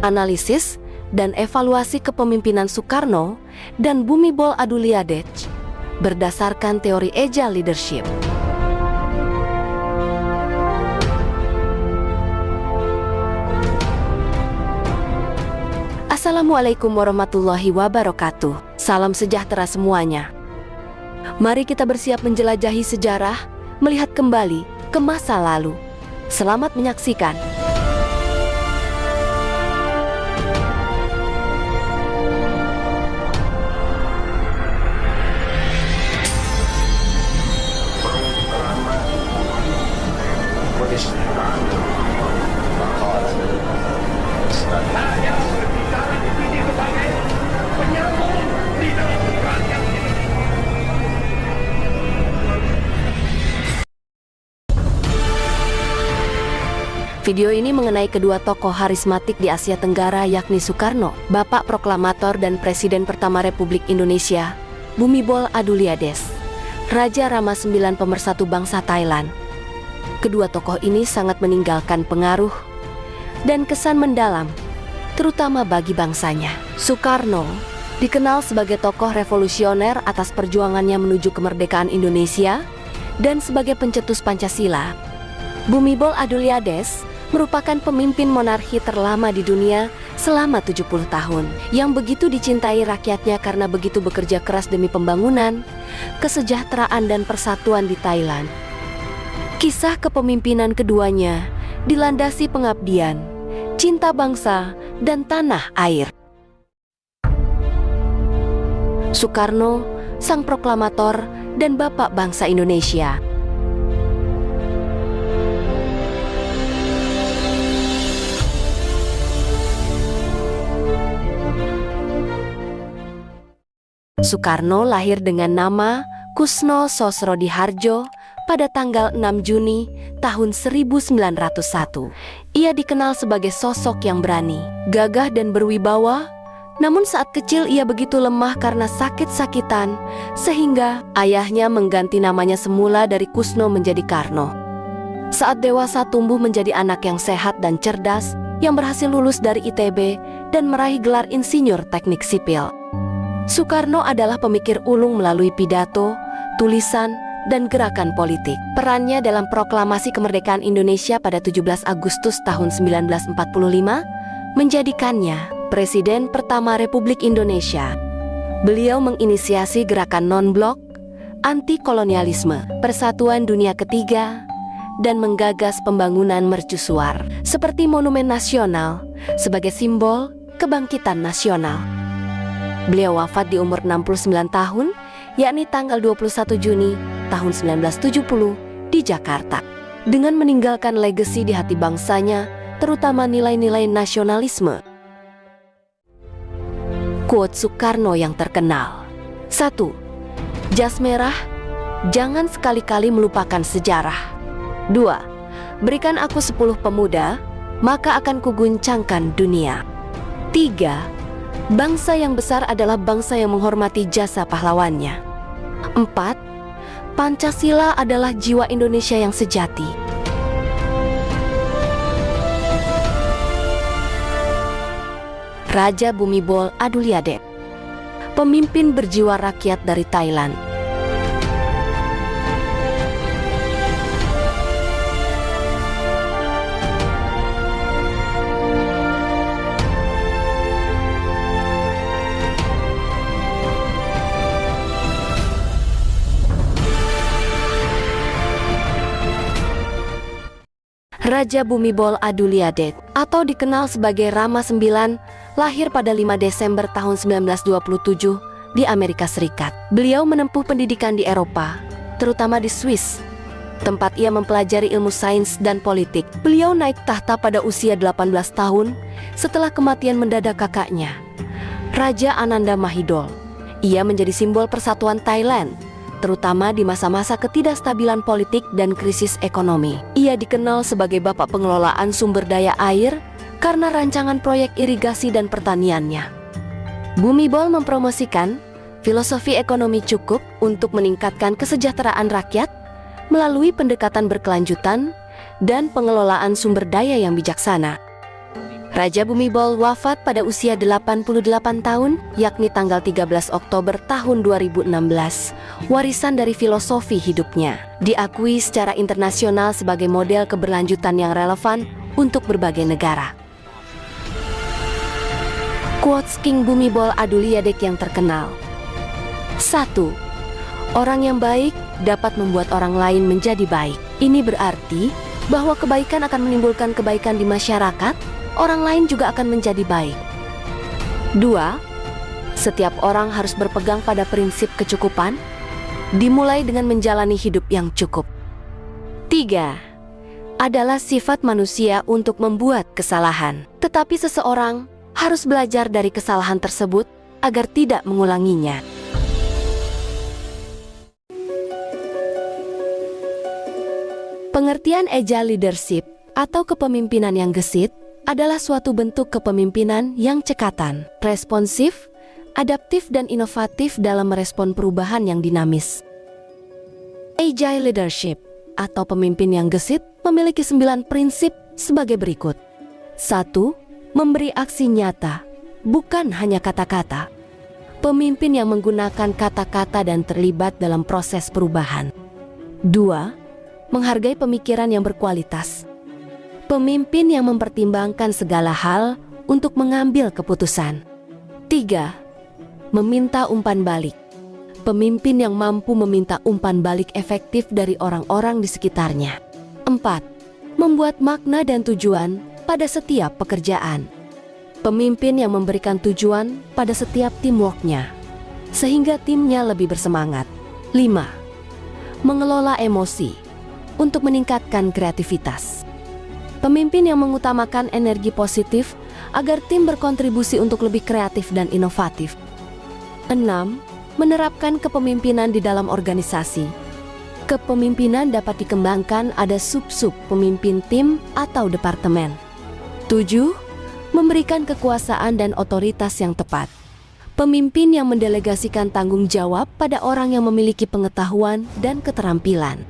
analisis dan evaluasi kepemimpinan Soekarno dan Bhumibol Adulyadej berdasarkan teori Agile Leadership. Assalamualaikum warahmatullahi wabarakatuh. Salam sejahtera semuanya. Mari kita bersiap menjelajahi sejarah, melihat kembali ke masa lalu. Selamat menyaksikan. Video ini mengenai kedua tokoh harismatik di Asia Tenggara, yakni Soekarno, Bapak Proklamator dan Presiden pertama Republik Indonesia, Bhumibol Adulyadej, Raja Rama IX pemersatu bangsa Thailand. Kedua tokoh ini sangat meninggalkan pengaruh dan kesan mendalam, terutama bagi bangsanya. Soekarno dikenal sebagai tokoh revolusioner atas perjuangannya menuju kemerdekaan Indonesia dan sebagai pencetus Pancasila. Bhumibol Adulyadej merupakan pemimpin monarki terlama di dunia selama 70 tahun, yang begitu dicintai rakyatnya karena begitu bekerja keras demi pembangunan, kesejahteraan dan persatuan di Thailand. Kisah kepemimpinan keduanya dilandasi pengabdian, cinta bangsa, dan tanah air. Soekarno, sang proklamator dan bapak bangsa Indonesia. Soekarno lahir dengan nama Kusno Sosrodihardjo pada tanggal 6 Juni tahun 1901. Ia dikenal sebagai sosok yang berani, gagah dan berwibawa. Namun saat kecil ia begitu lemah karena sakit-sakitan, sehingga ayahnya mengganti namanya semula dari Kusno menjadi Karno. Saat dewasa tumbuh menjadi anak yang sehat dan cerdas, yang berhasil lulus dari ITB dan meraih gelar insinyur teknik sipil. Soekarno adalah pemikir ulung melalui pidato, tulisan, dan gerakan politik. Perannya dalam proklamasi kemerdekaan Indonesia pada 17 Agustus tahun 1945 menjadikannya Presiden pertama Republik Indonesia. Beliau menginisiasi gerakan non-blok, anti-kolonialisme, Persatuan Dunia Ketiga, dan menggagas pembangunan mercusuar seperti Monumen Nasional sebagai simbol kebangkitan nasional. Beliau wafat di umur 69 tahun, yakni tanggal 21 Juni tahun 1970 di Jakarta. Dengan meninggalkan legasi di hati bangsanya, terutama nilai-nilai nasionalisme. Quote Soekarno yang terkenal. 1. Jas merah, jangan sekali-kali melupakan sejarah. 2. Berikan aku 10 pemuda, maka akan kuguncangkan dunia. 3. Bangsa yang besar adalah bangsa yang menghormati jasa pahlawannya. 4. Pancasila adalah jiwa Indonesia yang sejati. Raja Bhumibol Adulyadej, pemimpin berjiwa rakyat dari Thailand. Raja Bhumibol Adulyadej atau dikenal sebagai Rama IX lahir pada 5 Desember tahun 1927 di Amerika Serikat. Beliau menempuh pendidikan di Eropa, terutama di Swiss, tempat ia mempelajari ilmu sains dan politik. Beliau naik tahta pada usia 18 tahun setelah kematian mendadak kakaknya, Raja Ananda Mahidol. Ia menjadi simbol persatuan Thailand, terutama di masa-masa ketidakstabilan politik dan krisis ekonomi. Ia dikenal sebagai bapak pengelolaan sumber daya air karena rancangan proyek irigasi dan pertaniannya. Bhumibol mempromosikan filosofi ekonomi cukup untuk meningkatkan kesejahteraan rakyat melalui pendekatan berkelanjutan dan pengelolaan sumber daya yang bijaksana. Raja Bhumibol wafat pada usia 88 tahun, yakni tanggal 13 Oktober tahun 2016. Warisan dari filosofi hidupnya diakui secara internasional sebagai model keberlanjutan yang relevan untuk berbagai negara. Quotes King Bhumibol Adulyadej yang terkenal. 1. Orang yang baik dapat membuat orang lain menjadi baik. Ini berarti bahwa kebaikan akan menimbulkan kebaikan di masyarakat, orang lain juga akan menjadi baik. 2. Setiap orang harus berpegang pada prinsip kecukupan, dimulai dengan menjalani hidup yang cukup. 3. Adalah sifat manusia untuk membuat kesalahan, tetapi seseorang harus belajar dari kesalahan tersebut agar tidak mengulanginya. Pengertian agile leadership atau kepemimpinan yang gesit adalah suatu bentuk kepemimpinan yang cekatan, responsif, adaptif dan inovatif dalam merespon perubahan yang dinamis. Agile leadership atau pemimpin yang gesit memiliki 9 prinsip sebagai berikut. 1. Memberi aksi nyata, bukan hanya kata-kata. Pemimpin yang menggunakan kata-kata dan terlibat dalam proses perubahan. 2. Menghargai pemikiran yang berkualitas. Pemimpin yang mempertimbangkan segala hal untuk mengambil keputusan. 3. Meminta umpan balik. Pemimpin yang mampu meminta umpan balik efektif dari orang-orang di sekitarnya. 4. Membuat makna dan tujuan pada setiap pekerjaan. Pemimpin yang memberikan tujuan pada setiap teamwork-nya, sehingga timnya lebih bersemangat. 5. Mengelola emosi untuk meningkatkan kreativitas. Pemimpin yang mengutamakan energi positif agar tim berkontribusi untuk lebih kreatif dan inovatif. 6. Menerapkan kepemimpinan di dalam organisasi. Kepemimpinan dapat dikembangkan ada sub-sub pemimpin tim atau departemen. 7. Memberikan kekuasaan dan otoritas yang tepat. Pemimpin yang mendelegasikan tanggung jawab pada orang yang memiliki pengetahuan dan keterampilan.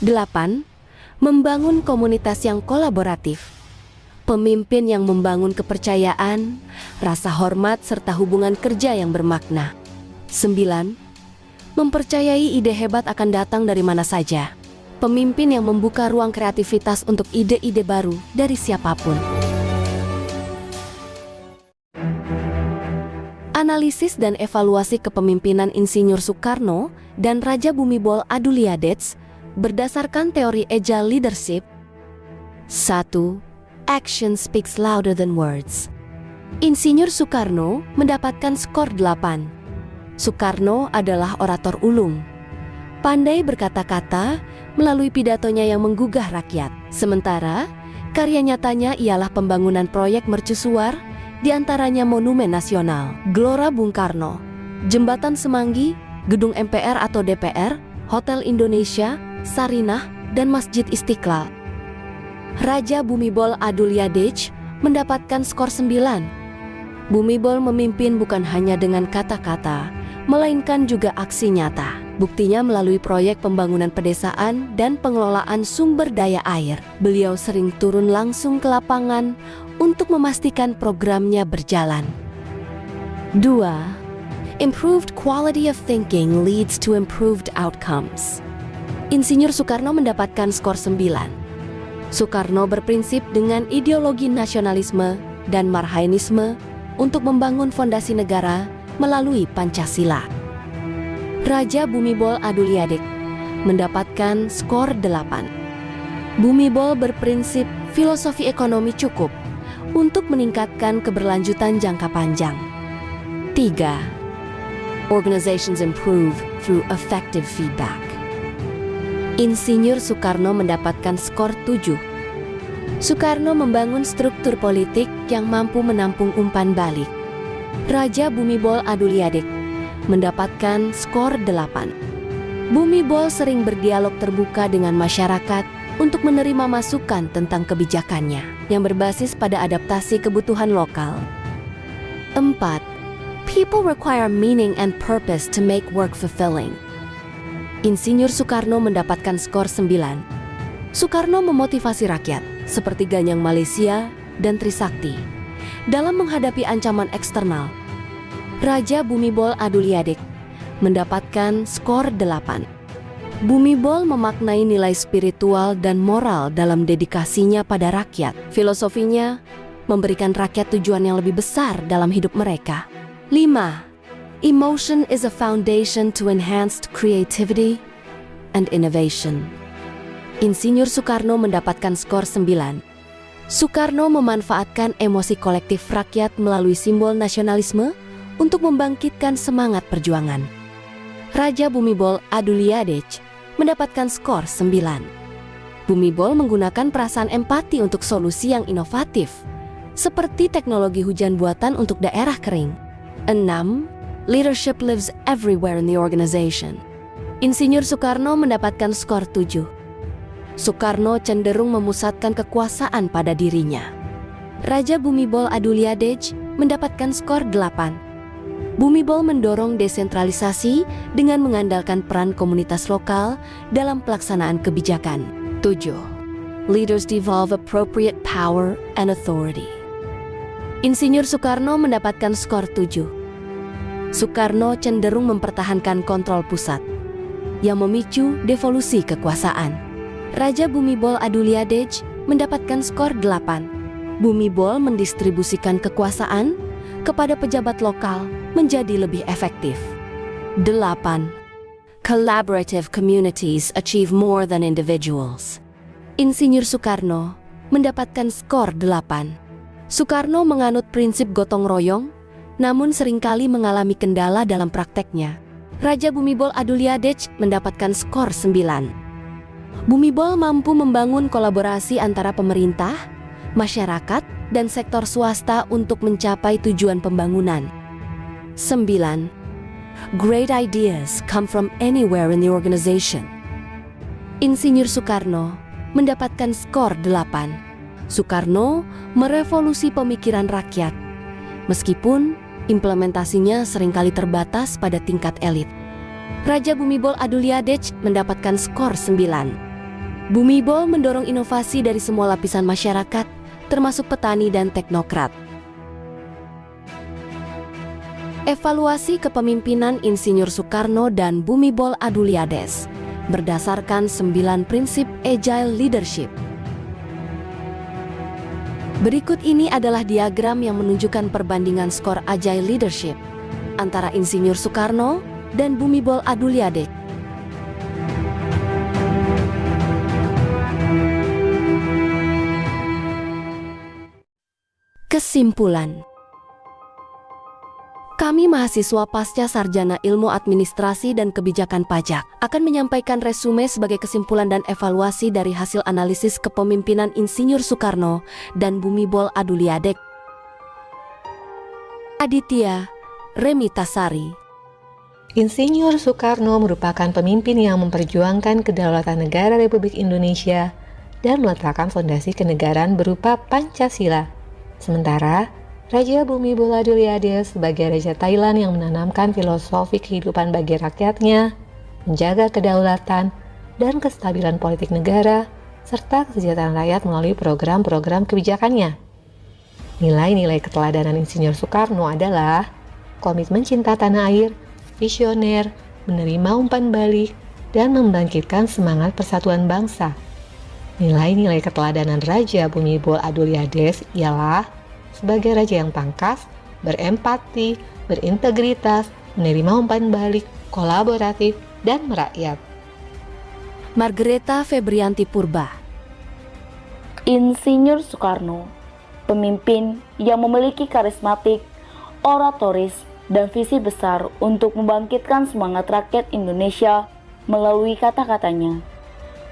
8. Membangun komunitas yang kolaboratif. Pemimpin yang membangun kepercayaan, rasa hormat, serta hubungan kerja yang bermakna. 9. Mempercayai ide hebat akan datang dari mana saja. Pemimpin yang membuka ruang kreativitas untuk ide-ide baru dari siapapun. Analisis dan evaluasi kepemimpinan Insinyur Soekarno dan Raja Bhumibol Adulyadej berdasarkan teori agile leadership. 1. Action speaks louder than words. Insinyur Soekarno mendapatkan skor 8. Soekarno adalah orator ulung, pandai berkata-kata melalui pidatonya yang menggugah rakyat. Sementara, karya nyatanya ialah pembangunan proyek mercusuar, diantaranya Monumen Nasional, Gelora Bung Karno, Jembatan Semanggi, Gedung MPR atau DPR, Hotel Indonesia, Sarinah, dan Masjid Istiqlal. Raja Bhumibol Adulyadej mendapatkan skor 9. Bhumibol memimpin bukan hanya dengan kata-kata, melainkan juga aksi nyata. Buktinya melalui proyek pembangunan pedesaan dan pengelolaan sumber daya air. Beliau sering turun langsung ke lapangan untuk memastikan programnya berjalan. 2. Improved quality of thinking leads to improved outcomes. Insinyur Soekarno mendapatkan skor 9. Soekarno berprinsip dengan ideologi nasionalisme dan marhainisme untuk membangun fondasi negara melalui Pancasila. Raja Bhumibol Adulyadej mendapatkan skor 8. Bhumibol berprinsip filosofi ekonomi cukup untuk meningkatkan keberlanjutan jangka panjang. 3. Organizations improve through effective feedback. Insinyur Soekarno mendapatkan skor 7. Soekarno membangun struktur politik yang mampu menampung umpan balik. Raja Bhumibol Adulyadej mendapatkan skor 8. Bhumibol sering berdialog terbuka dengan masyarakat untuk menerima masukan tentang kebijakannya yang berbasis pada adaptasi kebutuhan lokal. 4. People require meaning and purpose to make work fulfilling. Insinyur Soekarno mendapatkan skor 9. Soekarno memotivasi rakyat, seperti Ganyang Malaysia, dan Trisakti. Dalam menghadapi ancaman eksternal, Raja Bhumibol Adulyadej mendapatkan skor 8. Bhumibol memaknai nilai spiritual dan moral dalam dedikasinya pada rakyat. Filosofinya memberikan rakyat tujuan yang lebih besar dalam hidup mereka. 5. Emotion is a foundation to enhanced creativity and innovation. Insinyur Soekarno mendapatkan skor 9. Soekarno memanfaatkan emosi kolektif rakyat melalui simbol nasionalisme untuk membangkitkan semangat perjuangan. Raja Bhumibol Adulyadej mendapatkan skor 9. Bhumibol menggunakan perasaan empati untuk solusi yang inovatif, seperti teknologi hujan buatan untuk daerah kering. 6. Leadership lives everywhere in the organization. Insinyur Soekarno mendapatkan skor 7. Soekarno cenderung memusatkan kekuasaan pada dirinya. Raja Bhumibol Adulyadej mendapatkan skor 8. Bhumibol mendorong desentralisasi dengan mengandalkan peran komunitas lokal dalam pelaksanaan kebijakan. 7. Leaders devolve appropriate power and authority. Insinyur Soekarno mendapatkan skor 7. Soekarno cenderung mempertahankan kontrol pusat yang memicu devolusi kekuasaan. Raja Bhumibol Adulyadej mendapatkan skor 8. Bhumibol mendistribusikan kekuasaan kepada pejabat lokal menjadi lebih efektif. 8. Collaborative communities achieve more than individuals. Insinyur Soekarno mendapatkan skor 8. Soekarno menganut prinsip gotong royong, namun seringkali mengalami kendala dalam prakteknya. Raja Bhumibol Adulyadej mendapatkan skor 9. Bhumibol mampu membangun kolaborasi antara pemerintah, masyarakat, dan sektor swasta untuk mencapai tujuan pembangunan. 9. Great ideas come from anywhere in the organization. Insinyur Soekarno mendapatkan skor 8. Soekarno merevolusi pemikiran rakyat, meskipun implementasinya seringkali terbatas pada tingkat elit. Raja Bhumibol Adulyadej mendapatkan skor 9. Bhumibol mendorong inovasi dari semua lapisan masyarakat, termasuk petani dan teknokrat. Evaluasi kepemimpinan Insinyur Soekarno dan Bhumibol Adulyadej berdasarkan 9 prinsip agile leadership. Berikut ini adalah diagram yang menunjukkan perbandingan skor agile leadership antara Insinyur Soekarno dan Bhumibol Adulyadej. Kesimpulan. Kami mahasiswa pasca sarjana ilmu administrasi dan kebijakan pajak akan menyampaikan resume sebagai kesimpulan dan evaluasi dari hasil analisis kepemimpinan Insinyur Soekarno dan Bhumibol Adulyadej. Aditya Remitasari. Insinyur Soekarno merupakan pemimpin yang memperjuangkan kedaulatan negara Republik Indonesia dan meletakkan fondasi kenegaraan berupa Pancasila. Sementara, Raja Bhumibol Adulyadej sebagai Raja Thailand yang menanamkan filosofi kehidupan bagi rakyatnya, menjaga kedaulatan dan kestabilan politik negara, serta kesejahteraan rakyat melalui program-program kebijakannya. Nilai-nilai keteladanan Insinyur Soekarno adalah komitmen cinta tanah air, visioner, menerima umpan balik, dan membangkitkan semangat persatuan bangsa. Nilai-nilai keteladanan Raja Bhumibol Adulyadej ialah sebagai raja yang tangkas, berempati, berintegritas, menerima umpan balik, kolaboratif, dan merakyat. Margareta Febrianti Purba. Insinyur Soekarno, pemimpin yang memiliki karismatik, oratoris, dan visi besar untuk membangkitkan semangat rakyat Indonesia melalui kata-katanya.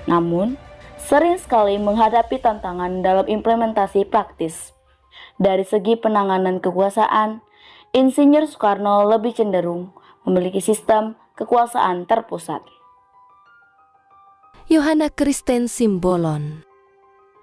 Namun, sering sekali menghadapi tantangan dalam implementasi praktis. Dari segi penanganan kekuasaan, Insinyur Soekarno lebih cenderung memiliki sistem kekuasaan terpusat. Yohana Kristen Simbolon.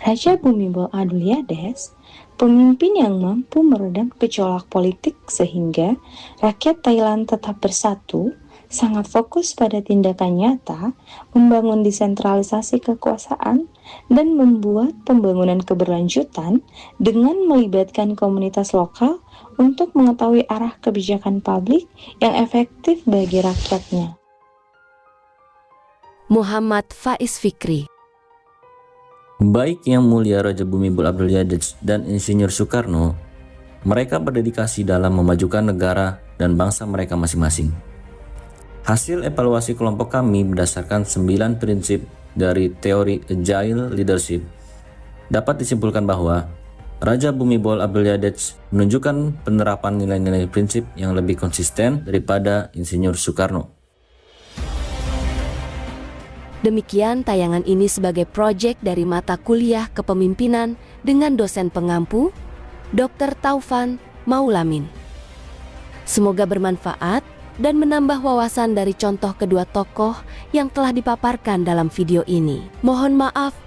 Raja Bhumibol Adulyadej, pemimpin yang mampu meredam gejolak politik sehingga rakyat Thailand tetap bersatu sangat fokus pada tindakan nyata, membangun desentralisasi kekuasaan, dan membuat pembangunan keberlanjutan dengan melibatkan komunitas lokal untuk mengetahui arah kebijakan publik yang efektif bagi rakyatnya. Muhammad Faiz Fikri. Baik Yang Mulia Raja Bhumibol Adulyadej dan Insinyur Soekarno, mereka berdedikasi dalam memajukan negara dan bangsa mereka masing-masing. Hasil evaluasi kelompok kami berdasarkan 9 prinsip dari teori Agile Leadership dapat disimpulkan bahwa Raja Bhumibol Adulyadej menunjukkan penerapan nilai-nilai prinsip yang lebih konsisten daripada Insinyur Soekarno. Demikian tayangan ini sebagai proyek dari mata kuliah kepemimpinan dengan dosen pengampu, Dr. Taufan Maulamin. Semoga bermanfaat dan menambah wawasan dari contoh kedua tokoh yang telah dipaparkan dalam video ini. Mohon maaf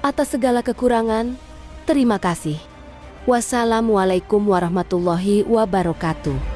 atas segala kekurangan. Terima kasih. Wassalamualaikum warahmatullahi wabarakatuh.